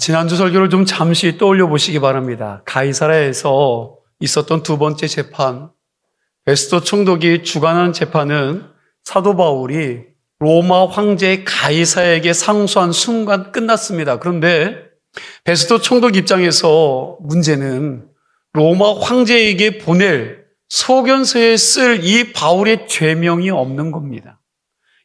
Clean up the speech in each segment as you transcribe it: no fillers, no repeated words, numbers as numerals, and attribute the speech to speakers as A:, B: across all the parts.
A: 지난주 설교를 좀 잠시 떠올려 보시기 바랍니다. 가이사랴에서 있었던 두 번째 재판, 베스도 총독이 주관한 재판은 사도 바울이 로마 황제 가이사에게 상소한 순간 끝났습니다. 그런데 베스도 총독 입장에서 문제는 로마 황제에게 보낼 소견서에 쓸 이 바울의 죄명이 없는 겁니다.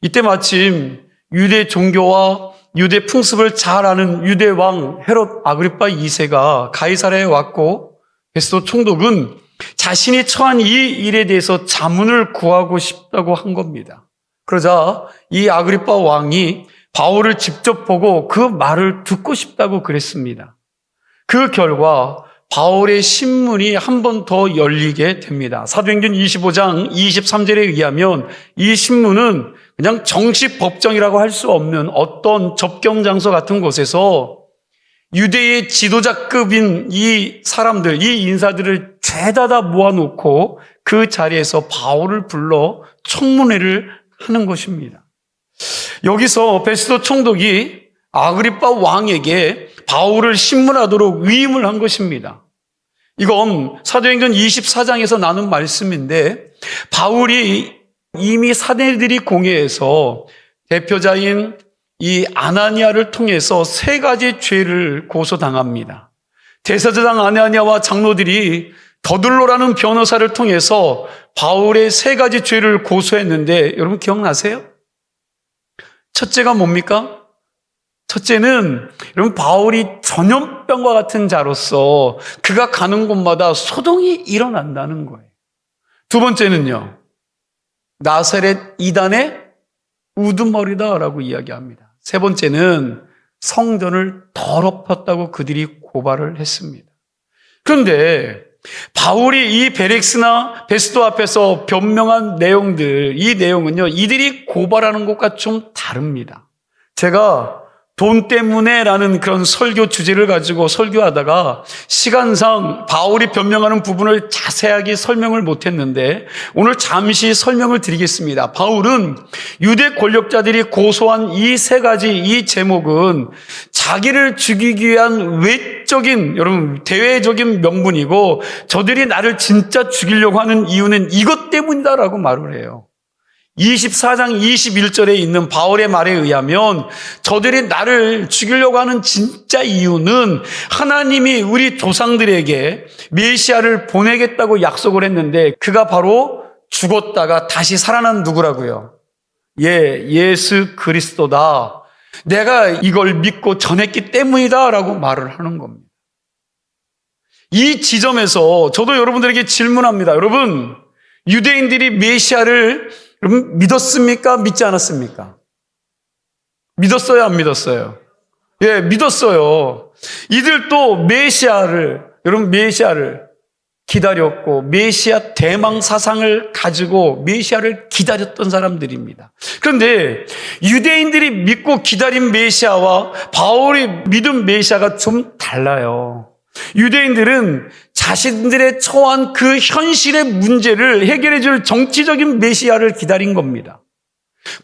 A: 이때 마침 유대 종교와 유대 풍습을 잘 아는 유대 왕 헤롯 아그리파 2세가 가이사랴에 왔고, 베스도 총독은 자신이 처한 이 일에 대해서 자문을 구하고 싶다고 한 겁니다. 그러자 이 아그리파 왕이 바울을 직접 보고 그 말을 듣고 싶다고 그랬습니다. 그 결과 바울의 신문이 한 번 더 열리게 됩니다. 사도행전 25장 23절에 의하면 이 신문은 그냥 정식 법정이라고 할 수 없는 어떤 접경장소 같은 곳에서 유대의 지도자급인 이 사람들, 이 인사들을 죄다다 모아놓고 그 자리에서 바울을 불러 청문회를 하는 것입니다. 여기서 베스도 총독이 아그리파 왕에게 바울을 신문하도록 위임을 한 것입니다. 이건 사도행전 24장에서 나눈 말씀인데, 바울이 이미 사내들이 공회에서 대표자인 이 아나니아를 통해서 세 가지 죄를 고소당합니다. 대제사장 아나니아와 장로들이 더들로라는 변호사를 통해서 바울의 세 가지 죄를 고소했는데, 여러분 기억나세요? 첫째가 뭡니까? 첫째는 여러분 바울이 전염병과 같은 자로서 그가 가는 곳마다 소동이 일어난다는 거예요. 두 번째는요, 나사렛 이단의 우두머리다라고 이야기합니다. 세 번째는 성전을 더럽혔다고 그들이 고발을 했습니다. 그런데 바울이 이 베렉스나 베스도 앞에서 변명한 내용들, 이 내용은요, 이들이 고발하는 것과 좀 다릅니다. 제가 돈 때문에라는 그런 설교 주제를 가지고 설교하다가 시간상 바울이 변명하는 부분을 자세하게 설명을 못했는데 오늘 잠시 설명을 드리겠습니다. 바울은 유대 권력자들이 고소한 이 세 가지 이 제목은 자기를 죽이기 위한 외적인, 여러분 대외적인 명분이고, 저들이 나를 진짜 죽이려고 하는 이유는 이것 때문이다라고 말을 해요. 24장 21절에 있는 바울의 말에 의하면 저들이 나를 죽이려고 하는 진짜 이유는 하나님이 우리 조상들에게 메시아를 보내겠다고 약속을 했는데 그가 바로 죽었다가 다시 살아난 누구라고요? 예수 그리스도다. 내가 이걸 믿고 전했기 때문이다 라고 말을 하는 겁니다. 이 지점에서 저도 여러분들에게 질문합니다. 여러분, 유대인들이 메시아를 여러분 믿었습니까? 믿지 않았습니까? 믿었어요? 안 믿었어요? 예, 믿었어요. 이들도 여러분 메시아를 기다렸고 메시아 대망 사상을 가지고 메시아를 기다렸던 사람들입니다. 그런데 유대인들이 믿고 기다린 메시아와 바울이 믿은 메시아가 좀 달라요. 유대인들은 자신들의 처한 그 현실의 문제를 해결해 줄 정치적인 메시아를 기다린 겁니다.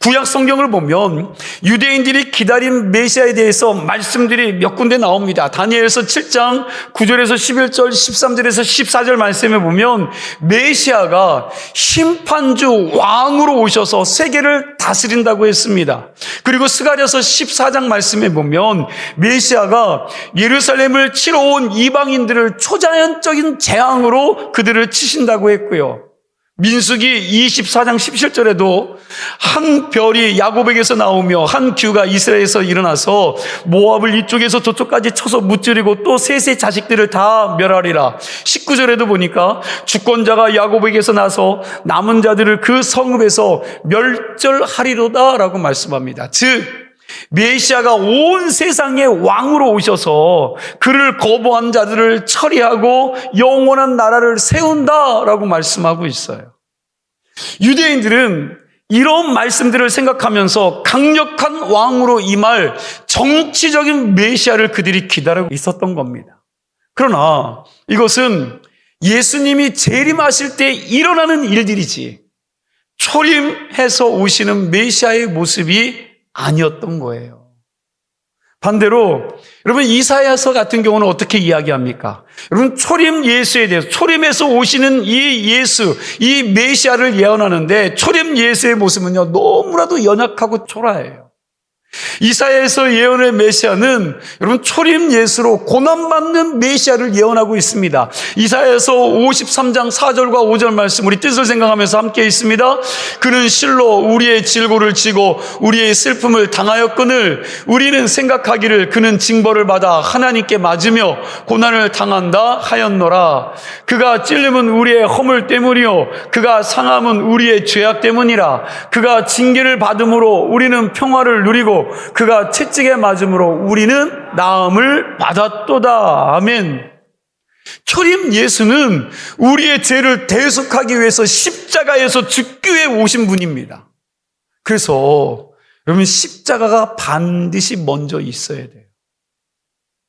A: 구약 성경을 보면 유대인들이 기다린 메시아에 대해서 말씀들이 몇 군데 나옵니다. 다니엘서 7장 9절에서 11절, 13절에서 14절 말씀에 보면 메시아가 심판주 왕으로 오셔서 세계를 다스린다고 했습니다. 그리고 스가랴서 14장 말씀에 보면 메시아가 예루살렘을 치러 온 이방인들을 초자연적인 재앙으로 그들을 치신다고 했고요. 민수기 24장 17절에도 한 별이 야곱에게서 나오며 한 규가 이스라엘에서 일어나서 모압을 이쪽에서 저쪽까지 쳐서 무찌르고 또 셋의 자식들을 다 멸하리라. 19절에도 보니까 주권자가 야곱에게서 나서 남은 자들을 그 성읍에서 멸절하리로다 라고 말씀합니다. 즉 메시아가 온 세상의 왕으로 오셔서 그를 거부한 자들을 처리하고 영원한 나라를 세운다라고 말씀하고 있어요. 유대인들은 이런 말씀들을 생각하면서 강력한 왕으로 임할 정치적인 메시아를 그들이 기다리고 있었던 겁니다. 그러나 이것은 예수님이 재림하실 때 일어나는 일들이지 초림해서 오시는 메시아의 모습이 아니었던 거예요. 반대로 여러분 이사야서 같은 경우는 어떻게 이야기합니까? 여러분 초림 예수에 대해서 초림에서 오시는 이 예수, 이 메시아를 예언하는데 초림 예수의 모습은요 너무나도 연약하고 초라해요. 이사야에서 예언의 메시아는 여러분 초림 예수로 고난받는 메시아를 예언하고 있습니다. 이사야에서 53장 4절과 5절 말씀 우리 뜻을 생각하면서 함께 있습니다. 그는 실로 우리의 질고를 지고 우리의 슬픔을 당하였거늘 우리는 생각하기를 그는 징벌을 받아 하나님께 맞으며 고난을 당한다 하였노라. 그가 찔림은 우리의 허물 때문이요 그가 상함은 우리의 죄악 때문이라. 그가 징계를 받음으로 우리는 평화를 누리고 그가 채찍에 맞음으로 우리는 나음을 받았도다. 아멘. 초림 예수는 우리의 죄를 대속하기 위해서 십자가에서 죽기 위해 오신 분입니다. 그래서 여러분 십자가가 반드시 먼저 있어야 돼요.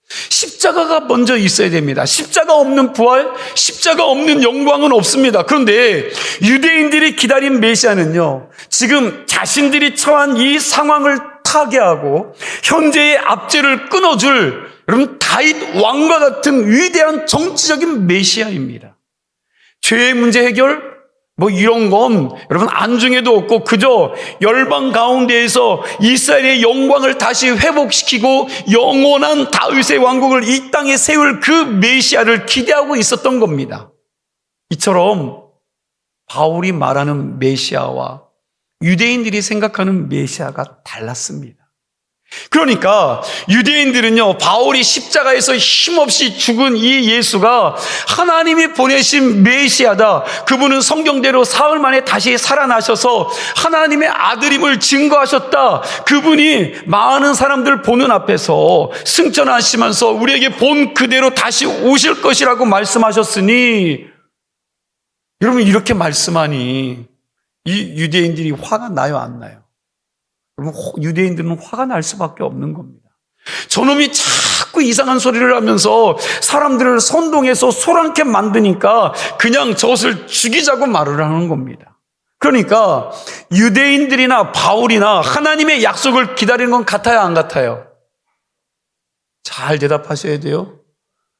A: 십자가가 먼저 있어야 됩니다. 십자가 없는 부활, 십자가 없는 영광은 없습니다. 그런데 유대인들이 기다린 메시아는요, 지금 자신들이 처한 이 상황을 타개하고 현재의 압제를 끊어줄 여러분 다윗 왕과 같은 위대한 정치적인 메시아입니다. 죄의 문제 해결 뭐 이런 건 여러분 안중에도 없고 그저 열방 가운데에서 이스라엘의 영광을 다시 회복시키고 영원한 다윗의 왕국을 이 땅에 세울 그 메시아를 기대하고 있었던 겁니다. 이처럼 바울이 말하는 메시아와 유대인들이 생각하는 메시아가 달랐습니다. 그러니까 유대인들은요 바울이 십자가에서 힘없이 죽은 이 예수가 하나님이 보내신 메시아다, 그분은 성경대로 사흘 만에 다시 살아나셔서 하나님의 아들임을 증거하셨다, 그분이 많은 사람들 보는 앞에서 승천하시면서 우리에게 본 그대로 다시 오실 것이라고 말씀하셨으니 여러분 이렇게 말씀하니 이 유대인들이 화가 나요 안 나요? 여러분 유대인들은 화가 날 수밖에 없는 겁니다. 저놈이 자꾸 이상한 소리를 하면서 사람들을 선동해서 소란케 만드니까 그냥 저것을 죽이자고 말을 하는 겁니다. 그러니까 유대인들이나 바울이나 하나님의 약속을 기다리는 건 같아요 안 같아요? 잘 대답하셔야 돼요.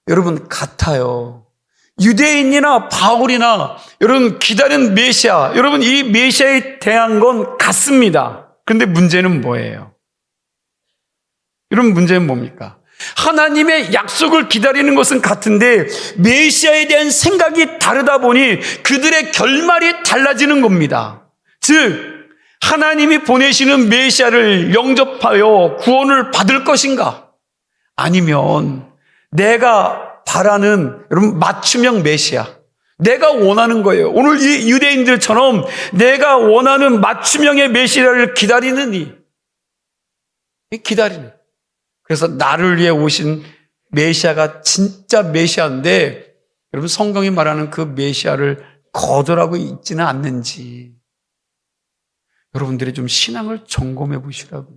A: 여러분 같아요. 유대인이나 바울이나 여러분 기다린 메시아, 여러분 이 메시아에 대한 건 같습니다. 그런데 문제는 뭐예요? 여러분 문제는 뭡니까? 하나님의 약속을 기다리는 것은 같은데 메시아에 대한 생각이 다르다 보니 그들의 결말이 달라지는 겁니다. 즉 하나님이 보내시는 메시아를 영접하여 구원을 받을 것인가? 아니면 내가 바라는 여러분 맞춤형 메시아, 내가 원하는 거예요. 오늘 이 유대인들처럼 내가 원하는 맞춤형의 메시아를 기다리느니 기다리는. 그래서 나를 위해 오신 메시아가 진짜 메시아인데 여러분 성경이 말하는 그 메시아를 거절하고 있지는 않는지 여러분들이 좀 신앙을 점검해 보시라고요.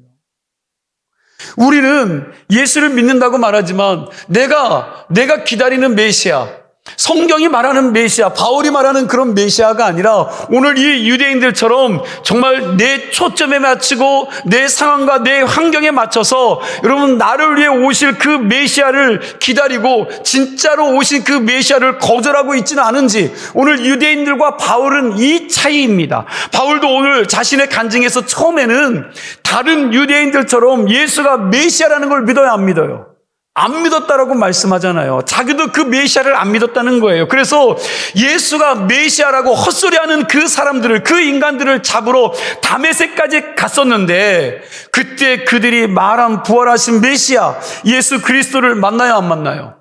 A: 우리는 예수를 믿는다고 말하지만 내가 기다리는 메시아, 성경이 말하는 메시아, 바울이 말하는 그런 메시아가 아니라 오늘 이 유대인들처럼 정말 내 초점에 맞추고 내 상황과 내 환경에 맞춰서 여러분 나를 위해 오실 그 메시아를 기다리고 진짜로 오신 그 메시아를 거절하고 있지는 않은지, 오늘 유대인들과 바울은 이 차이입니다. 바울도 오늘 자신의 간증에서 처음에는 다른 유대인들처럼 예수가 메시아라는 걸 믿어야 안 믿어요? 안 믿었다라고 말씀하잖아요. 자기도 그 메시아를 안 믿었다는 거예요. 그래서 예수가 메시아라고 헛소리하는 그 사람들을, 그 인간들을 잡으러 다메섹까지 갔었는데 그때 그들이 말한 부활하신 메시아 예수 그리스도를 만나요 안 만나요?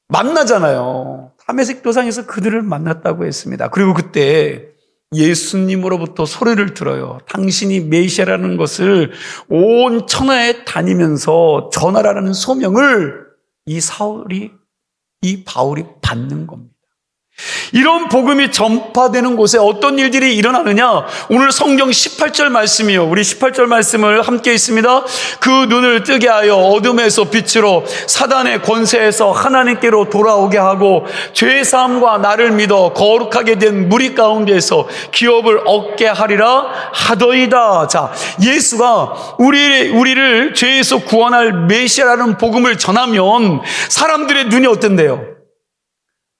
A: 만나잖아요. 다메섹 도상에서 그들을 만났다고 했습니다. 그리고 그때 예수님으로부터 소리를 들어요. 당신이 메시아라는 것을 온 천하에 다니면서 전하라는 소명을 이 바울이 받는 겁니다. 이런 복음이 전파되는 곳에 어떤 일들이 일어나느냐? 오늘 성경 18절 말씀이요. 우리 18절 말씀을 함께 있습니다. 그 눈을 뜨게 하여 어둠에서 빛으로 사단의 권세에서 하나님께로 돌아오게 하고 죄 사함과 나를 믿어 거룩하게 된 무리 가운데에서 기업을 얻게 하리라 하더이다. 자, 예수가 우리를 죄에서 구원할 메시아라는 복음을 전하면 사람들의 눈이 어떤데요?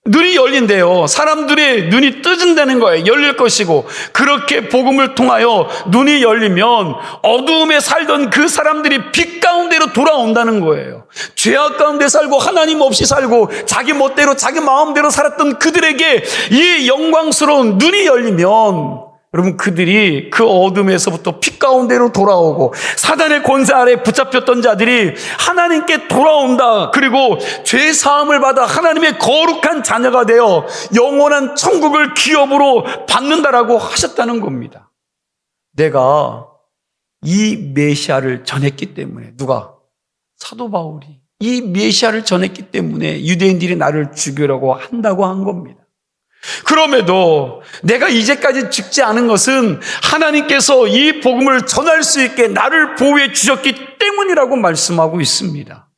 A: 눈이 열린대요. 사람들의 눈이 뜨진다는 거예요. 열릴 것이고, 그렇게 복음을 통하여 눈이 열리면 어두움에 살던 그 사람들이 빛 가운데로 돌아온다는 거예요. 죄악 가운데 살고 하나님 없이 살고 자기 멋대로 자기 마음대로 살았던 그들에게 이 영광스러운 눈이 열리면 여러분, 그들이 그 어둠에서부터 빛 가운데로 돌아오고 사단의 권세 아래 붙잡혔던 자들이 하나님께 돌아온다. 그리고 죄 사함을 받아 하나님의 거룩한 자녀가 되어 영원한 천국을 기업으로 받는다라고 하셨다는 겁니다. 내가 이 메시아를 전했기 때문에, 누가? 사도 바울이 이 메시아를 전했기 때문에 유대인들이 나를 죽이려고 한다고 한 겁니다. 그럼에도 내가 이제까지 죽지 않은 것은 하나님께서 이 복음을 전할 수 있게 나를 보호해 주셨기 때문이라고 말씀하고 있습니다.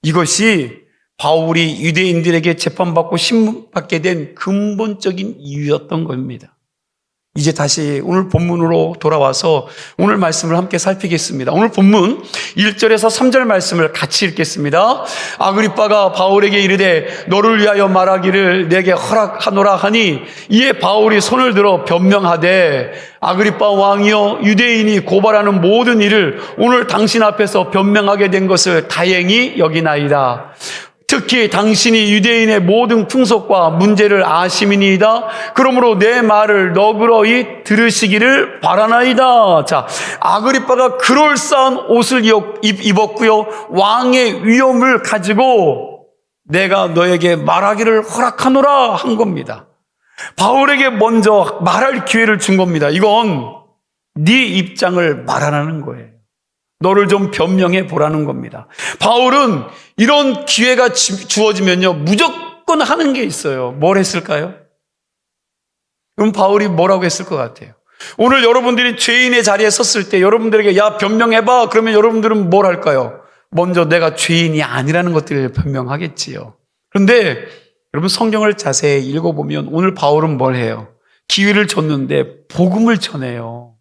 A: 이것이 바울이 유대인들에게 재판받고 신문받게 된 근본적인 이유였던 겁니다. 이제 다시 오늘 본문으로 돌아와서 오늘 말씀을 함께 살피겠습니다. 오늘 본문 1절에서 3절 말씀을 같이 읽겠습니다. 아그리빠가 바울에게 이르되 너를 위하여 말하기를 내게 허락하노라 하니 이에 바울이 손을 들어 변명하되 아그리빠 왕이여 유대인이 고발하는 모든 일을 오늘 당신 앞에서 변명하게 된 것을 다행히 여기나이다. 특히 당신이 유대인의 모든 풍속과 문제를 아심이니이다. 그러므로 내 말을 너그러이 들으시기를 바라나이다. 자, 아그리빠가 그럴싸한 옷을 입었고요. 왕의 위엄을 가지고 내가 너에게 말하기를 허락하노라 한 겁니다. 바울에게 먼저 말할 기회를 준 겁니다. 이건 네 입장을 말하라는 거예요. 너를 좀 변명해 보라는 겁니다. 바울은 이런 기회가 주어지면요, 무조건 하는 게 있어요. 뭘 했을까요? 그럼 바울이 뭐라고 했을 것 같아요? 오늘 여러분들이 죄인의 자리에 섰을 때 여러분들에게 야, 변명해봐. 그러면 여러분들은 뭘 할까요? 먼저 내가 죄인이 아니라는 것들을 변명하겠지요. 그런데 여러분 성경을 자세히 읽어보면 오늘 바울은 뭘 해요? 기회를 줬는데 복음을 전해요.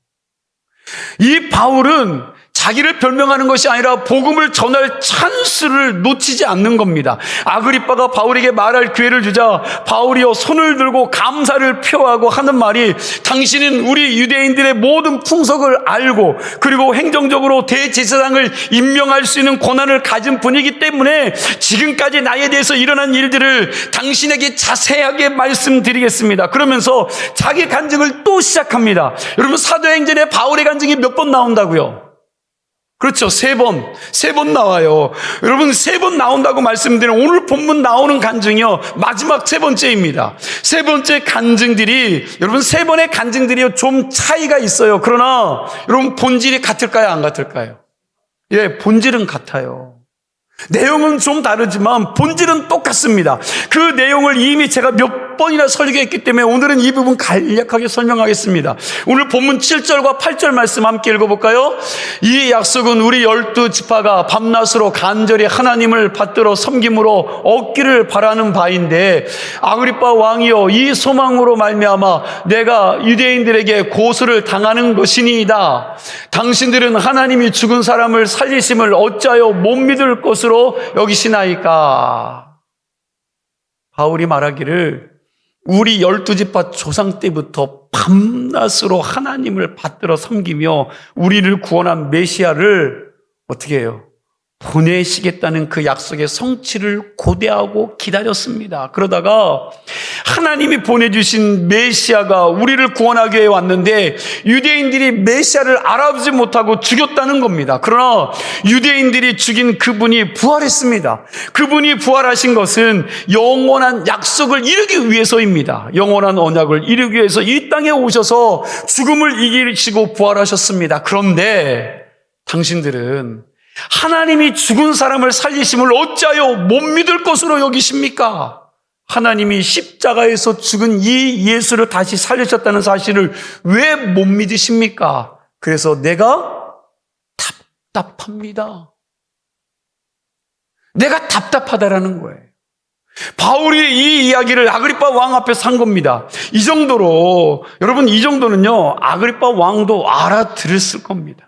A: 이 바울은 자기를 변명하는 것이 아니라 복음을 전할 찬스를 놓치지 않는 겁니다. 아그리빠가 바울에게 말할 기회를 주자 바울이여 손을 들고 감사를 표하고 하는 말이 당신은 우리 유대인들의 모든 풍속을 알고 그리고 행정적으로 대제사장을 임명할 수 있는 권한을 가진 분이기 때문에 지금까지 나에 대해서 일어난 일들을 당신에게 자세하게 말씀드리겠습니다. 그러면서 자기 간증을 또 시작합니다. 여러분 사도행전에 바울의 간증이 몇 번 나온다고요? 그렇죠. 세 번 나와요. 여러분, 3번 나온다고 말씀드리는 오늘 본문 나오는 간증이요. 마지막 3번째입니다. 3번째 간증들이, 여러분, 3번의 간증들이요. 좀 차이가 있어요. 그러나, 여러분, 본질이 같을까요? 안 같을까요? 예, 본질은 같아요. 내용은 좀 다르지만 본질은 똑같습니다. 그 내용을 이미 제가 몇 번이나 설교했기 때문에 오늘은 이 부분 간략하게 설명하겠습니다. 오늘 본문 7절과 8절 말씀 함께 읽어볼까요? 이 약속은 우리 12지파가 밤낮으로 간절히 하나님을 받들어 섬김으로 얻기를 바라는 바인데 아그리빠 왕이여 이 소망으로 말미암아 내가 유대인들에게 고소를 당하는 것이니이다. 당신들은 하나님이 죽은 사람을 살리심을 어찌하여 못 믿을 것으로 여기시나이까? 바울이 말하기를 우리 12지파 조상 때부터 밤낮으로 하나님을 받들어 섬기며 우리를 구원한 메시아를 어떻게 해요? 보내시겠다는 그 약속의 성취를 고대하고 기다렸습니다. 그러다가 하나님이 보내주신 메시아가 우리를 구원하기 위해 왔는데 유대인들이 메시아를 알아보지 못하고 죽였다는 겁니다. 그러나 유대인들이 죽인 그분이 부활했습니다. 그분이 부활하신 것은 영원한 약속을 이루기 위해서입니다. 영원한 언약을 이루기 위해서 이 땅에 오셔서 죽음을 이기시고 부활하셨습니다. 그런데 당신들은 하나님이 죽은 사람을 살리심을 어찌하여 못 믿을 것으로 여기십니까? 하나님이 십자가에서 죽은 이 예수를 다시 살리셨다는 사실을 왜 못 믿으십니까? 그래서 내가 답답합니다. 내가 답답하다라는 거예요. 바울이 이 이야기를 아그리빠 왕 앞에서 한 겁니다. 이 정도로, 여러분, 이 정도는요, 아그리빠 왕도 알아들었을 겁니다.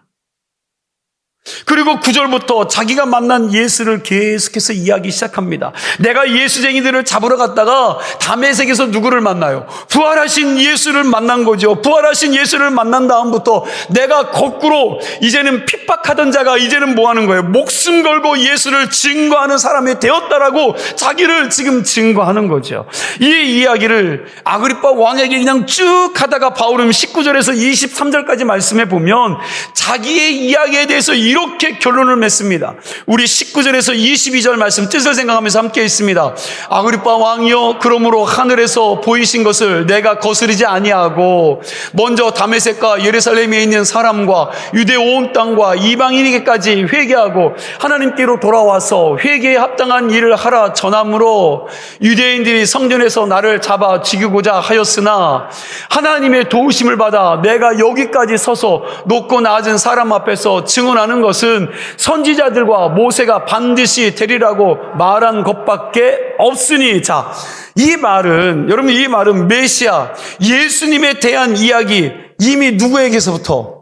A: 그리고 9절부터 자기가 만난 예수를 계속해서 이야기 시작합니다. 내가 예수쟁이들을 잡으러 갔다가 다메섹에서 누구를 만나요? 부활하신 예수를 만난 거죠. 부활하신 예수를 만난 다음부터 내가 거꾸로 이제는 핍박하던 자가 이제는 뭐 하는 거예요? 목숨 걸고 예수를 증거하는 사람이 되었다라고 자기를 지금 증거하는 거죠. 이 이야기를 아그리빠 왕에게 그냥 쭉 하다가 바울은 19절에서 23절까지 말씀해 보면 자기의 이야기에 대해서 이렇게 결론을 맺습니다. 우리 19절에서 22절 말씀 뜻을 생각하면서 함께 있습니다. 아그리빠 왕이여, 그러므로 하늘에서 보이신 것을 내가 거스르지 아니하고 먼저 다메섹과 예루살렘에 있는 사람과 유대 온 땅과 이방인에게까지 회개하고 하나님께로 돌아와서 회개에 합당한 일을 하라 전함으로 유대인들이 성전에서 나를 잡아 죽이고자 하였으나 하나님의 도우심을 받아 내가 여기까지 서서 높고 낮은 사람 앞에서 증언하는 것은 선지자들과 모세가 반드시 되리라고 말한 것밖에 없으니. 자, 이 말은, 여러분, 이 말은 메시아 예수님에 대한 이야기, 이미 누구에게서부터?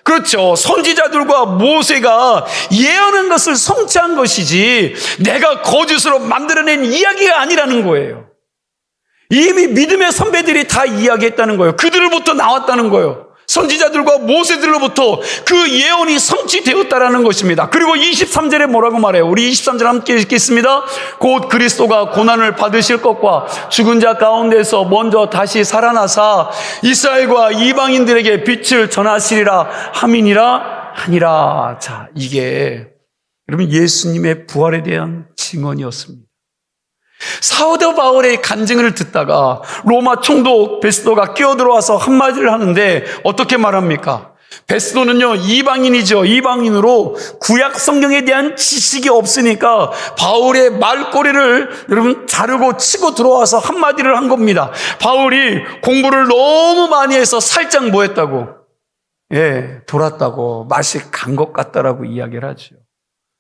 A: 그렇죠. 선지자들과 모세가 예언한 것을 성취한 것이지 내가 거짓으로 만들어낸 이야기가 아니라는 거예요. 이미 믿음의 선배들이 다 이야기했다는 거예요. 그들로부터 나왔다는 거예요. 선지자들과 모세들로부터 그 예언이 성취되었다라는 것입니다. 그리고 23절에 뭐라고 말해요? 우리 23절 함께 읽겠습니다. 곧 그리스도가 고난을 받으실 것과 죽은 자 가운데서 먼저 다시 살아나사 이스라엘과 이방인들에게 빛을 전하시리라 함이니라 하니라. 자, 이게 여러분 예수님의 부활에 대한 증언이었습니다. 사도 바울의 간증을 듣다가 로마 총독 베스도가 끼어들어와서 한마디를 하는데 어떻게 말합니까? 베스도는요, 이방인이죠. 이방인으로 구약 성경에 대한 지식이 없으니까 바울의 말꼬리를 여러분 자르고 치고 들어와서 한마디를 한 겁니다. 바울이 공부를 너무 많이 해서 살짝 뭐 했다고? 돌았다고, 맛이 간 것 같다라고 이야기를 하죠.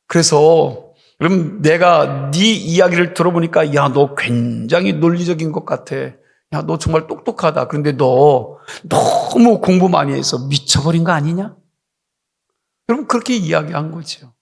A: 그래서 그럼 내가 네 이야기를 들어보니까 야, 너 굉장히 논리적인 것 같아. 야, 너 정말 똑똑하다. 그런데 너 너무 공부 많이 해서 미쳐버린 거 아니냐? 여러분 그렇게 이야기한 거죠.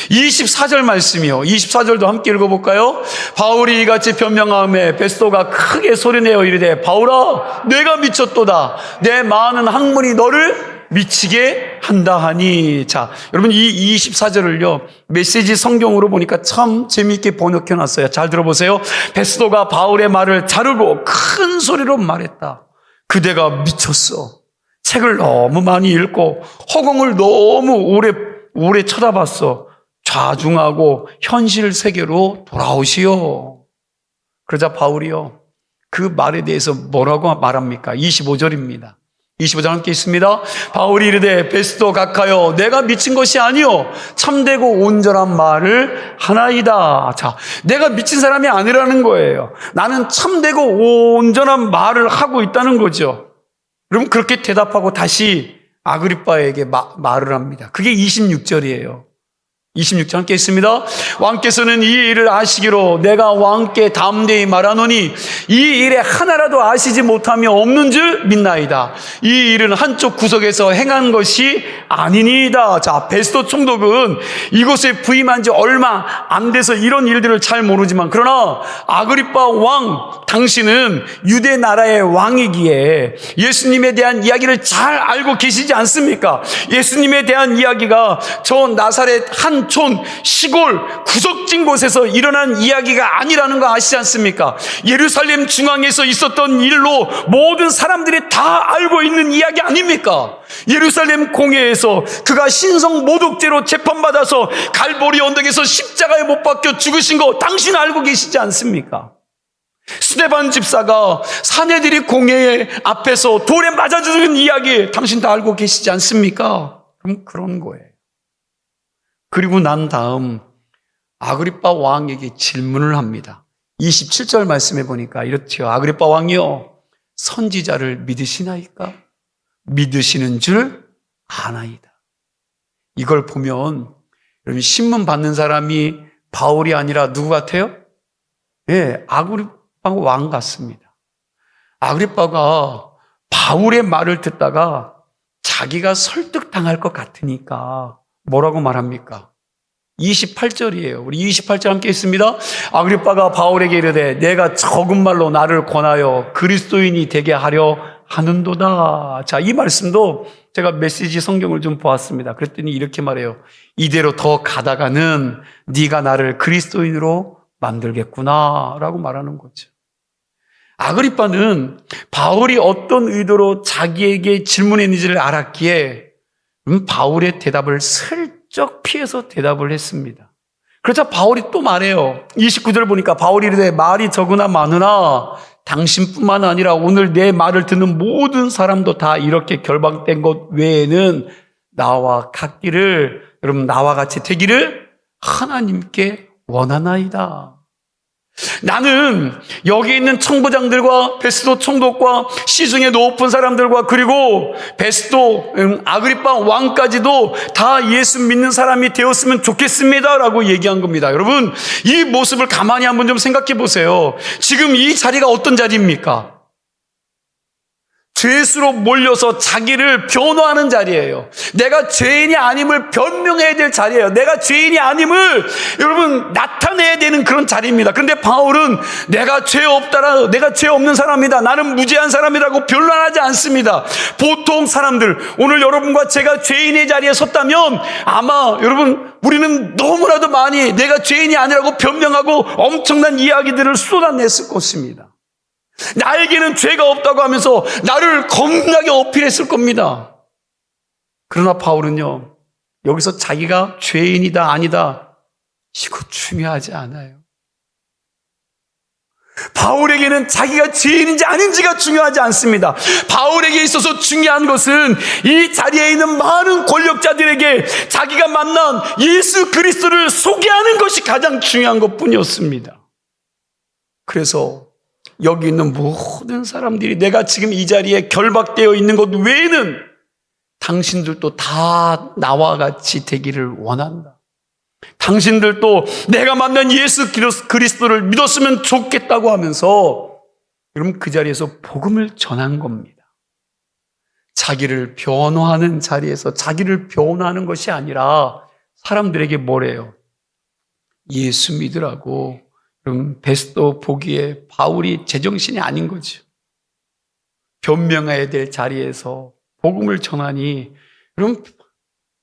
A: 24절 말씀이요. 24절도 함께 읽어볼까요? 바울이 이같이 변명하며 베스도가 크게 소리내어 이르되 바울아 내가 미쳤도다. 내 많은 학문이 너를 미치게 한다 하니. 자, 여러분 이 24절을요 메시지 성경으로 보니까 참 재미있게 번역해 놨어요. 잘 들어보세요. 베스도가 바울의 말을 자르고 큰 소리로 말했다. 그대가 미쳤어. 책을 너무 많이 읽고 허공을 너무 오래 쳐다봤어. 좌중하고 현실 세계로 돌아오시오. 그러자 바울이요 그 말에 대해서 뭐라고 말합니까? 25절입니다. 25절 함께 있습니다. 바울이 이르되 베스도 각하여 내가 미친 것이 아니요 참되고 온전한 말을 하나이다. 자, 내가 미친 사람이 아니라는 거예요. 나는 참되고 온전한 말을 하고 있다는 거죠. 여러분 그렇게 대답하고 다시 아그리빠에게 말을 합니다. 그게 26절이에요. 26절 함께 있습니다. 왕께서는 이 일을 아시기로 내가 왕께 담대히 말하노니 이 일에 하나라도 아시지 못하며 없는 줄 믿나이다. 이 일은 한쪽 구석에서 행한 것이 아니니이다. 자, 베스도 총독은 이곳에 부임한 지 얼마 안 돼서 이런 일들을 잘 모르지만 그러나 아그리빠 왕 당신은 유대 나라의 왕이기에 예수님에 대한 이야기를 잘 알고 계시지 않습니까? 예수님에 대한 이야기가 저 나사렛 한 촌 시골 구석진 곳에서 일어난 이야기가 아니라는 거 아시지 않습니까? 예루살렘 중앙에서 있었던 일로 모든 사람들이 다 알고 있는 이야기 아닙니까? 예루살렘 공회에서 그가 신성 모독죄로 재판받아서 갈보리 언덕에서 십자가에 못 박혀 죽으신 거 당신 알고 계시지 않습니까? 스데반 집사가 사내들이 공회 앞에서 돌에 맞아 죽은 이야기 당신 다 알고 계시지 않습니까? 그럼 그런 거예요. 그리고 난 다음 아그리빠 왕에게 질문을 합니다. 27절 말씀해 보니까 이렇지요. 아그리빠 왕이요, 선지자를 믿으시나이까? 믿으시는 줄 아나이다. 이걸 보면 여러분, 신문 받는 사람이 바울이 아니라 누구 같아요? 예, 아그리빠 왕 같습니다. 아그리빠가 바울의 말을 듣다가 자기가 설득당할 것 같으니까 뭐라고 말합니까? 28절이에요. 우리 28절 함께 있습니다. 아그리빠가 바울에게 이르되 내가 적은 말로 나를 권하여 그리스도인이 되게 하려 하는도다. 자, 이 말씀도 제가 메시지 성경을 좀 보았습니다. 그랬더니 이렇게 말해요. 이대로 더 가다가는 네가 나를 그리스도인으로 만들겠구나 라고 말하는 거죠. 아그리빠는 바울이 어떤 의도로 자기에게 질문했는지를 알았기에 바울의 대답을 슬쩍 피해서 대답을 했습니다. 그러자 바울이 또 말해요. 29절 보니까 바울이 이르되 말이 적으나 많으나 당신뿐만 아니라 오늘 내 말을 듣는 모든 사람도 다 이렇게 결박된 것 외에는 나와 같기를, 여러분 나와 같이 되기를 하나님께 원하나이다. 나는 여기 있는 청부장들과 베스도 총독과 시중에 높은 사람들과 그리고 베스도 아그리빠 왕까지도 다 예수 믿는 사람이 되었으면 좋겠습니다라고 얘기한 겁니다. 여러분, 이 모습을 가만히 한번 좀 생각해 보세요. 지금 이 자리가 어떤 자리입니까? 죄수로 몰려서 자기를 변호하는 자리예요. 내가 죄인이 아님을 변명해야 될 자리예요. 내가 죄인이 아님을 여러분 나타내야 되는 그런 자리입니다. 그런데 바울은 내가 죄 없는 사람이다, 나는 무죄한 사람이라고 변론하지 않습니다. 보통 사람들, 오늘 여러분과 제가 죄인의 자리에 섰다면 아마 여러분 우리는 너무나도 많이 내가 죄인이 아니라고 변명하고 엄청난 이야기들을 쏟아냈을 것입니다. 나에게는 죄가 없다고 하면서 나를 겁나게 어필했을 겁니다. 그러나 바울은요, 여기서 자기가 죄인이다 아니다 이거 중요하지 않아요. 바울에게는 자기가 죄인인지 아닌지가 중요하지 않습니다. 바울에게 있어서 중요한 것은 이 자리에 있는 많은 권력자들에게 자기가 만난 예수 그리스도를 소개하는 것이 가장 중요한 것뿐이었습니다. 그래서 여기 있는 모든 사람들이 내가 지금 이 자리에 결박되어 있는 것 외에는 당신들도 다 나와 같이 되기를 원한다. 당신들도 내가 만난 예수 그리스도를 믿었으면 좋겠다고 하면서 여러분 그 자리에서 복음을 전한 겁니다. 자기를 변호하는 자리에서 자기를 변호하는 것이 아니라 사람들에게 뭐래요? 예수 믿으라고. 그럼 베스도 보기에 바울이 제정신이 아닌 거죠. 변명해야 될 자리에서 복음을 전하니 그럼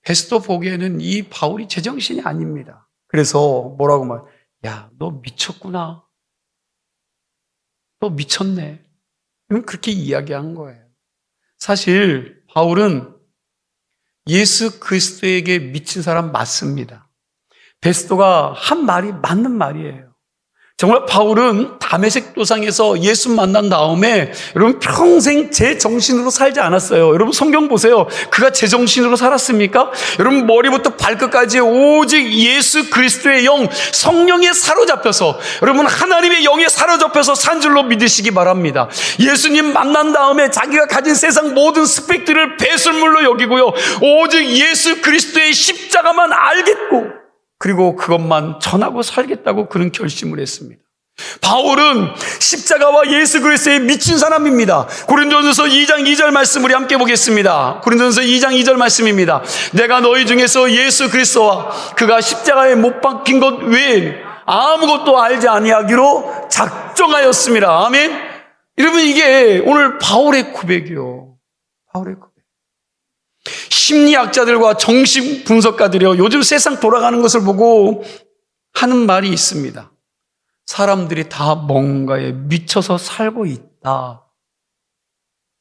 A: 베스도 보기에는 이 바울이 제정신이 아닙니다. 그래서 뭐라고 말? 야, 너 미쳤구나. 너 미쳤네. 그럼 그렇게 이야기한 거예요. 사실 바울은 예수 그리스도에게 미친 사람 맞습니다. 베스도가 한 말이 맞는 말이에요. 정말 바울은 다메섹 도상에서 예수 만난 다음에 여러분 평생 제 정신으로 살지 않았어요. 여러분 성경 보세요. 그가 제 정신으로 살았습니까? 여러분 머리부터 발끝까지 오직 예수 그리스도의 영, 성령에 사로잡혀서 여러분 하나님의 영에 사로잡혀서 산 줄로 믿으시기 바랍니다. 예수님 만난 다음에 자기가 가진 세상 모든 스펙들을 배설물로 여기고요. 오직 예수 그리스도의 십자가만 알겠고 그리고 그것만 전하고 살겠다고 그는 결심을 했습니다. 바울은 십자가와 예수 그리스도에 미친 사람입니다. 고린도전서 2장 2절 말씀 우리 함께 보겠습니다. 고린도전서 2장 2절 말씀입니다. 내가 너희 중에서 예수 그리스도와 그가 십자가에 못 박힌 것 외에 아무것도 알지 아니하기로 작정하였습니다. 아멘. 여러분 이게 오늘 바울의 고백이요. 바울의 고백. 심리학자들과 정신 분석가들이요, 요즘 세상 돌아가는 것을 보고 하는 말이 있습니다. 사람들이 다 뭔가에 미쳐서 살고 있다.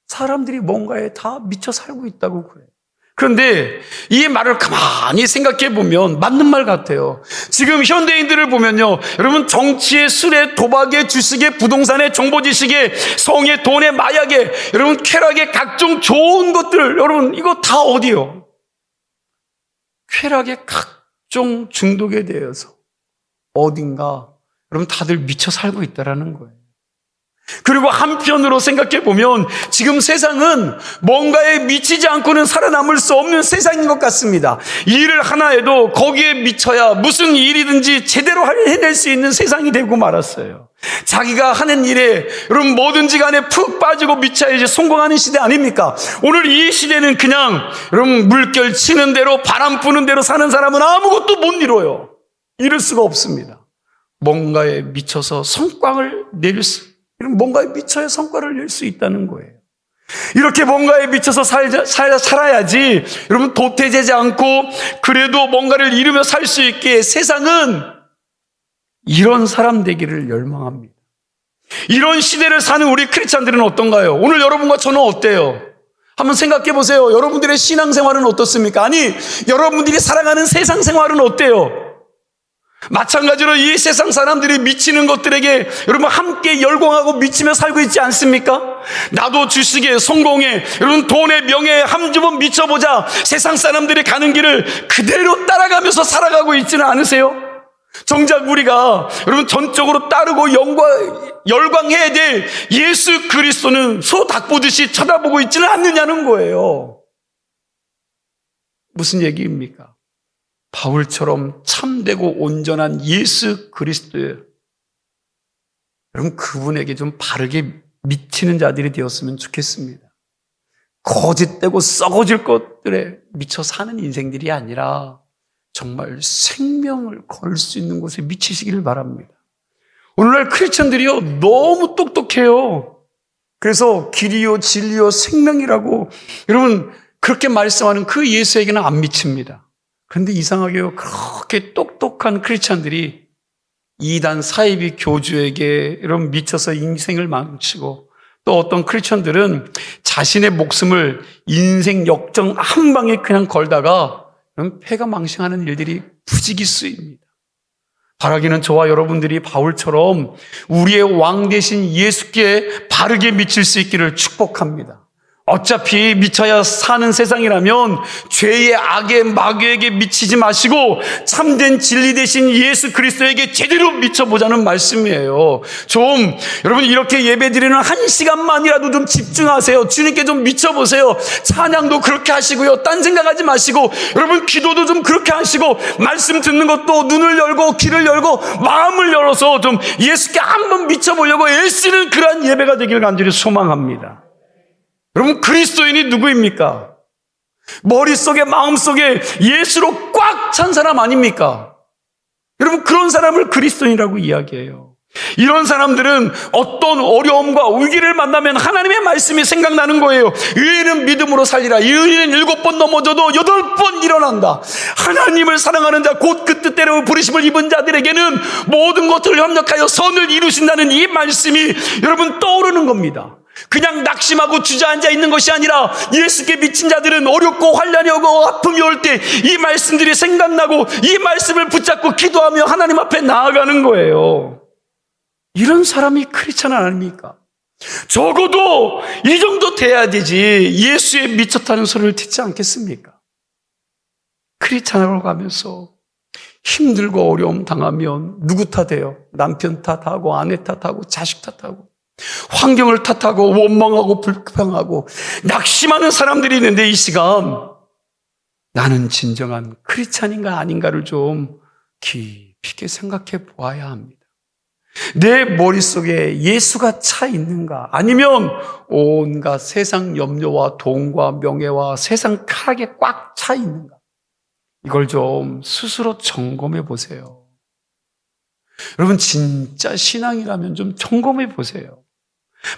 A: 사람들이 뭔가에 다 미쳐 살고 있다고 그래요. 그런데 이 말을 가만히 생각해 보면 맞는 말 같아요. 지금 현대인들을 보면요, 여러분 정치에, 술에, 도박에, 주식에, 부동산에, 정보지식에, 성에, 돈에, 마약에, 여러분 쾌락에 각종 좋은 것들, 여러분 이거 다 어디요? 쾌락에 각종 중독에 대해서 어딘가 여러분 다들 미쳐 살고 있다라는 거예요. 그리고 한편으로 생각해 보면 지금 세상은 뭔가에 미치지 않고는 살아남을 수 없는 세상인 것 같습니다. 일을 하나 해도 거기에 미쳐야 무슨 일이든지 제대로 해낼 수 있는 세상이 되고 말았어요. 자기가 하는 일에 여러분 뭐든지 간에 푹 빠지고 미쳐야지 성공하는 시대 아닙니까? 오늘 이 시대는 그냥 여러분 물결 치는 대로 바람 부는 대로 사는 사람은 아무것도 못 이뤄요. 이룰 수가 없습니다. 뭔가에 미쳐서 성과를 뭔가에 미쳐야 성과를 낼 수 있다는 거예요. 이렇게 뭔가에 미쳐서 살아야지 여러분 도태되지 않고 그래도 뭔가를 이루며 살 수 있게 세상은 이런 사람 되기를 열망합니다. 이런 시대를 사는 우리 크리스찬들은 어떤가요? 오늘 여러분과 저는 어때요? 한번 생각해 보세요. 여러분들의 신앙생활은 어떻습니까? 아니, 여러분들이 살아가는 세상 생활은 어때요? 마찬가지로 이 세상 사람들이 미치는 것들에게 여러분 함께 열광하고 미치며 살고 있지 않습니까? 나도 주식에 성공에 여러분 돈에 명예에 한 번 미쳐보자. 세상 사람들이 가는 길을 그대로 따라가면서 살아가고 있지는 않으세요? 정작 우리가 여러분 전적으로 따르고 열광해야 될 예수 그리스도는 소 닭 보듯이 쳐다보고 있지는 않느냐는 거예요. 무슨 얘기입니까? 바울처럼 참되고 온전한 예수 그리스도예요. 여러분 그분에게 좀 바르게 미치는 자들이 되었으면 좋겠습니다. 거짓되고 썩어질 것들에 미쳐 사는 인생들이 아니라 정말 생명을 걸 수 있는 곳에 미치시기를 바랍니다. 오늘날 크리스천들이요 너무 똑똑해요. 그래서 길이요 진리요 생명이라고 여러분 그렇게 말씀하는 그 예수에게는 안 미칩니다. 그런데 이상하게요 그렇게 똑똑한 크리스천들이 이단 사이비 교주에게 여러분 미쳐서 인생을 망치고 또 어떤 크리스천들은 자신의 목숨을 인생 역정 한 방에 그냥 걸다가 패가 망신하는 일들이 부지기수입니다. 바라기는 저와 여러분들이 바울처럼 우리의 왕 되신 예수께 바르게 미칠 수 있기를 축복합니다. 어차피 미쳐야 사는 세상이라면 죄의 악의 마귀에게 미치지 마시고 참된 진리 되신 예수 그리스도에게 제대로 미쳐보자는 말씀이에요. 좀 여러분 이렇게 예배드리는 한 시간만이라도 좀 집중하세요. 주님께 좀 미쳐보세요. 찬양도 그렇게 하시고요. 딴 생각하지 마시고 여러분 기도도 좀 그렇게 하시고 말씀 듣는 것도 눈을 열고 귀를 열고 마음을 열어서 좀 예수께 한번 미쳐보려고 애쓰는 그러한 예배가 되기를 간절히 소망합니다. 여러분 그리스도인이 누구입니까? 머릿속에 마음속에 예수로 꽉 찬 사람 아닙니까? 여러분 그런 사람을 그리스도인이라고 이야기해요. 이런 사람들은 어떤 어려움과 위기를 만나면 하나님의 말씀이 생각나는 거예요. 의인은 믿음으로 살리라. 이 의인은 7번 넘어져도 8번 일어난다. 하나님을 사랑하는 자 곧 그 뜻대로 부르심을 입은 자들에게는 모든 것들을 협력하여 선을 이루신다는 이 말씀이 여러분 떠오르는 겁니다. 그냥 낙심하고 주저앉아 있는 것이 아니라 예수께 미친 자들은 어렵고 환난이 오고 아픔이 올 때 이 말씀들이 생각나고 이 말씀을 붙잡고 기도하며 하나님 앞에 나아가는 거예요. 이런 사람이 크리스찬 아닙니까? 적어도 이 정도 돼야 되지 예수에 미쳤다는 소리를 듣지 않겠습니까? 크리스찬으로 가면서 힘들고 어려움 당하면 누구 탓해요? 남편 탓하고 아내 탓하고 자식 탓하고 환경을 탓하고 원망하고 불평하고 낙심하는 사람들이 있는데 이 시간 나는 진정한 크리스찬인가 아닌가를 좀 깊이 있게 생각해 보아야 합니다. 내 머릿속에 예수가 차 있는가 아니면 온갖 세상 염려와 돈과 명예와 세상 쾌락에 꽉 차 있는가 이걸 좀 스스로 점검해 보세요. 여러분 진짜 신앙이라면 좀 점검해 보세요.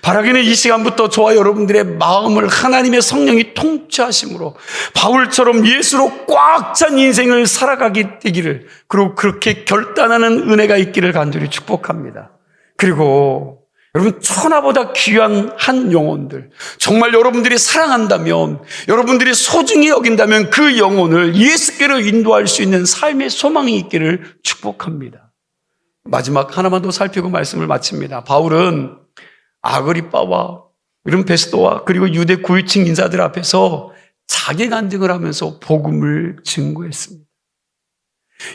A: 바라기는 이 시간부터 저와 여러분들의 마음을 하나님의 성령이 통치하심으로 바울처럼 예수로 꽉 찬 인생을 살아가게 되기를 그리고 그렇게 결단하는 은혜가 있기를 간절히 축복합니다. 그리고 여러분 천하보다 귀한 한 영혼들 정말 여러분들이 사랑한다면 여러분들이 소중히 여긴다면 그 영혼을 예수께로 인도할 수 있는 삶의 소망이 있기를 축복합니다. 마지막 하나만 더 살피고 말씀을 마칩니다. 바울은 아그리빠와 이런 베스도와 그리고 유대 고위층 인사들 앞에서 자기 간증을 하면서 복음을 증거했습니다.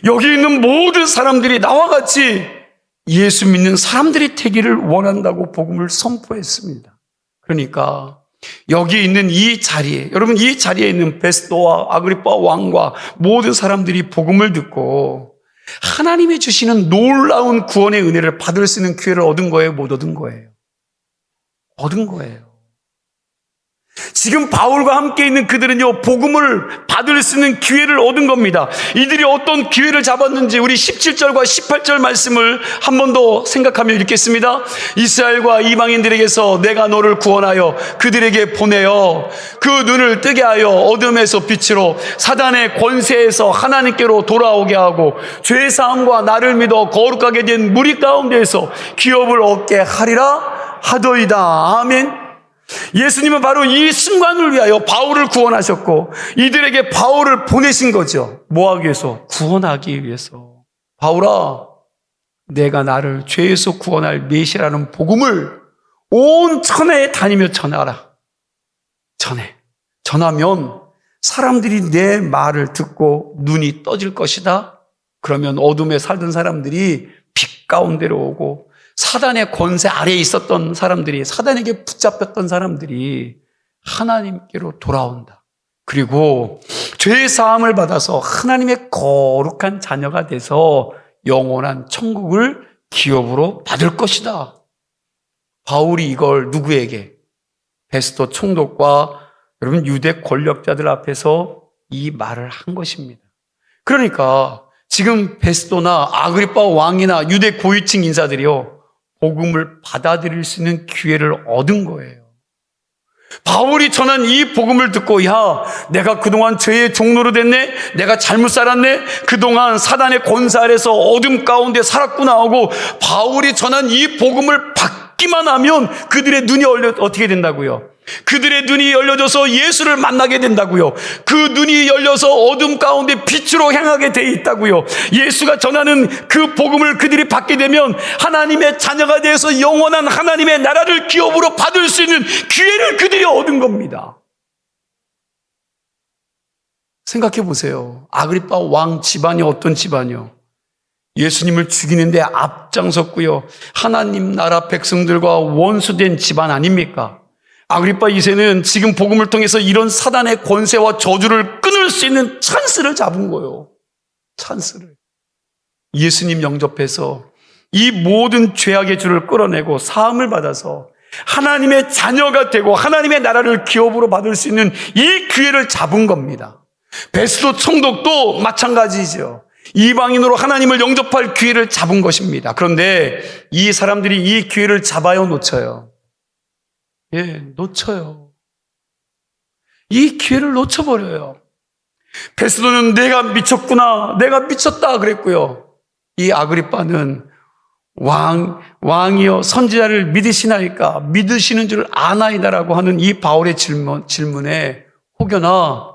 A: 여기 있는 모든 사람들이 나와 같이 예수 믿는 사람들이 되기를 원한다고 복음을 선포했습니다. 그러니까 여기 있는 이 자리에, 여러분 이 자리에 있는 베스도와 아그리파 왕과 모든 사람들이 복음을 듣고 하나님이 주시는 놀라운 구원의 은혜를 받을 수 있는 기회를 얻은 거예요? 못 얻은 거예요? 얻은 거예요. 지금 바울과 함께 있는 그들은요, 복음을 받을 수 있는 기회를 얻은 겁니다. 이들이 어떤 기회를 잡았는지 우리 17절과 18절 말씀을 한 번 더 생각하며 읽겠습니다. 이스라엘과 이방인들에게서 내가 너를 구원하여 그들에게 보내어 그 눈을 뜨게 하여 어둠에서 빛으로 사단의 권세에서 하나님께로 돌아오게 하고 죄사함과 나를 믿어 거룩하게 된 무리 가운데에서 기업을 얻게 하리라 하더이다. 아멘. 예수님은 바로 이 순간을 위하여 바울을 구원하셨고 이들에게 바울을 보내신 거죠. 뭐 하기 위해서? 구원하기 위해서. 바울아, 내가 나를 죄에서 구원할 메시아라는 복음을 온 천하에 다니며 전하라. 전하면 사람들이 내 말을 듣고 눈이 떠질 것이다. 그러면 어둠에 살던 사람들이 빛 가운데로 오고 사단의 권세 아래에 있었던 사람들이, 사단에게 붙잡혔던 사람들이 하나님께로 돌아온다. 그리고 죄의 사함을 받아서 하나님의 거룩한 자녀가 돼서 영원한 천국을 기업으로 받을 것이다. 바울이 이걸 누구에게? 베스도 총독과 여러분 유대 권력자들 앞에서 이 말을 한 것입니다. 그러니까 지금 베스도나 아그리파 왕이나 유대 고위층 인사들이요, 복음을 받아들일 수 있는 기회를 얻은 거예요. 바울이 전한 이 복음을 듣고, 야, 내가 그동안 죄의 종로로 됐네? 내가 잘못 살았네? 그동안 사단의 권세 아래서 어둠 가운데 살았구나 하고 바울이 전한 이 복음을 받기만 하면 그들의 눈이 어떻게 된다고요? 그들의 눈이 열려져서 예수를 만나게 된다고요. 그 눈이 열려서 어둠 가운데 빛으로 향하게 돼 있다고요. 예수가 전하는 그 복음을 그들이 받게 되면 하나님의 자녀가 되어서 영원한 하나님의 나라를 기업으로 받을 수 있는 기회를 그들이 얻은 겁니다. 생각해 보세요. 아그리파 왕 집안이 어떤 집안이요? 예수님을 죽이는데 앞장섰고요. 하나님 나라 백성들과 원수된 집안 아닙니까? 아그리파 2세는 지금 복음을 통해서 이런 사단의 권세와 저주를 끊을 수 있는 찬스를 잡은 거예요. 찬스를. 예수님 영접해서 이 모든 죄악의 줄을 끌어내고 사함을 받아서 하나님의 자녀가 되고 하나님의 나라를 기업으로 받을 수 있는 이 기회를 잡은 겁니다. 베스도 총독도 마찬가지죠. 이방인으로 하나님을 영접할 기회를 잡은 것입니다. 그런데 이 사람들이 이 기회를 잡아요, 놓쳐요? 놓쳐요. 이 기회를 놓쳐버려요. 베스도는 내가 미쳤구나, 내가 미쳤다 그랬고요. 이 아그리빠는 왕이여 선지자를 믿으시나이까? 믿으시는 줄 아나이다라고 하는 이 바울의 질문에 혹여나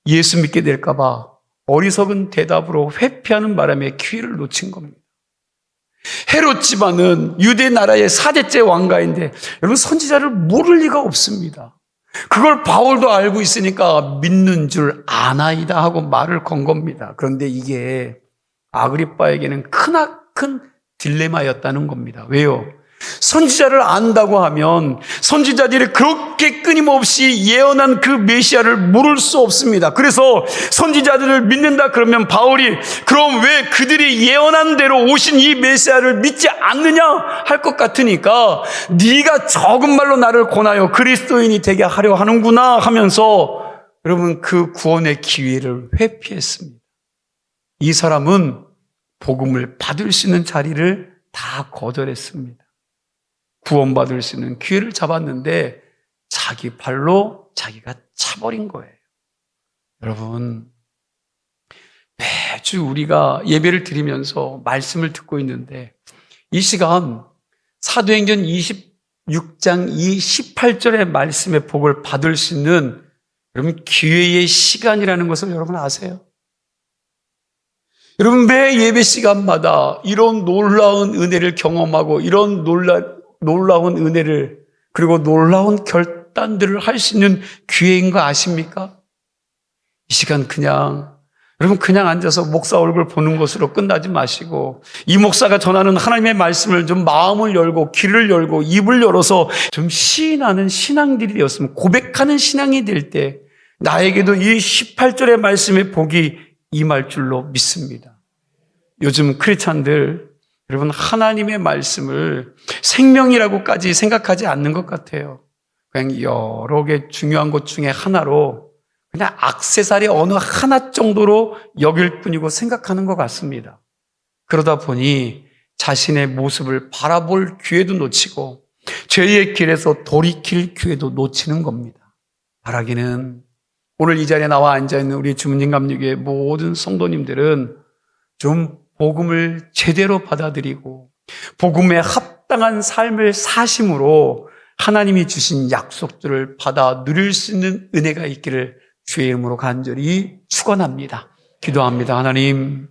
A: 예수 믿게 될까봐 어리석은 대답으로 회피하는 바람에 기회를 놓친 겁니다. 헤롯 집안은 유대 나라의 4대째 왕가인데 여러분, 선지자를 모를 리가 없습니다. 그걸 바울도 알고 있으니까 믿는 줄 아나이다 하고 말을 건 겁니다. 그런데 이게 아그리빠에게는 크나큰 딜레마였다는 겁니다. 왜요? 선지자를 안다고 하면 선지자들이 그렇게 끊임없이 예언한 그 메시아를 모를 수 없습니다. 그래서 선지자들을 믿는다 그러면 바울이 그럼 왜 그들이 예언한 대로 오신 이 메시아를 믿지 않느냐 할 것 같으니까 네가 적은 말로 나를 권하여 그리스도인이 되게 하려 하는구나 하면서 여러분 그 구원의 기회를 회피했습니다. 이 사람은 복음을 받을 수 있는 자리를 다 거절했습니다. 구원받을 수 있는 기회를 잡았는데 자기 발로 자기가 차버린 거예요. 여러분, 매주 우리가 예배를 드리면서 말씀을 듣고 있는데 이 시간 사도행전 26장 이 18절의 말씀의 복을 받을 수 있는 여러분 기회의 시간이라는 것을 여러분 아세요? 여러분, 매 예배 시간마다 이런 놀라운 은혜를 경험하고 이런 놀라운 은혜를 그리고 놀라운 결단들을 할 수 있는 기회인 거 아십니까? 이 시간 그냥 여러분 그냥 앉아서 목사 얼굴 보는 것으로 끝나지 마시고 이 목사가 전하는 하나님의 말씀을 좀 마음을 열고 귀를 열고 입을 열어서 좀 시인하는 신앙들이 되었으면 고백하는 신앙이 될 때 나에게도 이 18절의 말씀의 복이 임할 줄로 믿습니다. 요즘 크리스찬들 여러분 하나님의 말씀을 생명이라고까지 생각하지 않는 것 같아요. 그냥 여러 개 중요한 것 중에 하나로 그냥 액세서리 어느 하나 정도로 여길 뿐이고 생각하는 것 같습니다. 그러다 보니 자신의 모습을 바라볼 기회도 놓치고 죄의 길에서 돌이킬 기회도 놓치는 겁니다. 바라기는 오늘 이 자리에 나와 앉아있는 우리 주문진 감리교회 모든 성도님들은 좀 복음을 제대로 받아들이고 복음에 합당한 삶을 사심으로 하나님이 주신 약속들을 받아 누릴 수 있는 은혜가 있기를 주의 이름으로 간절히 축원합니다. 기도합니다. 하나님,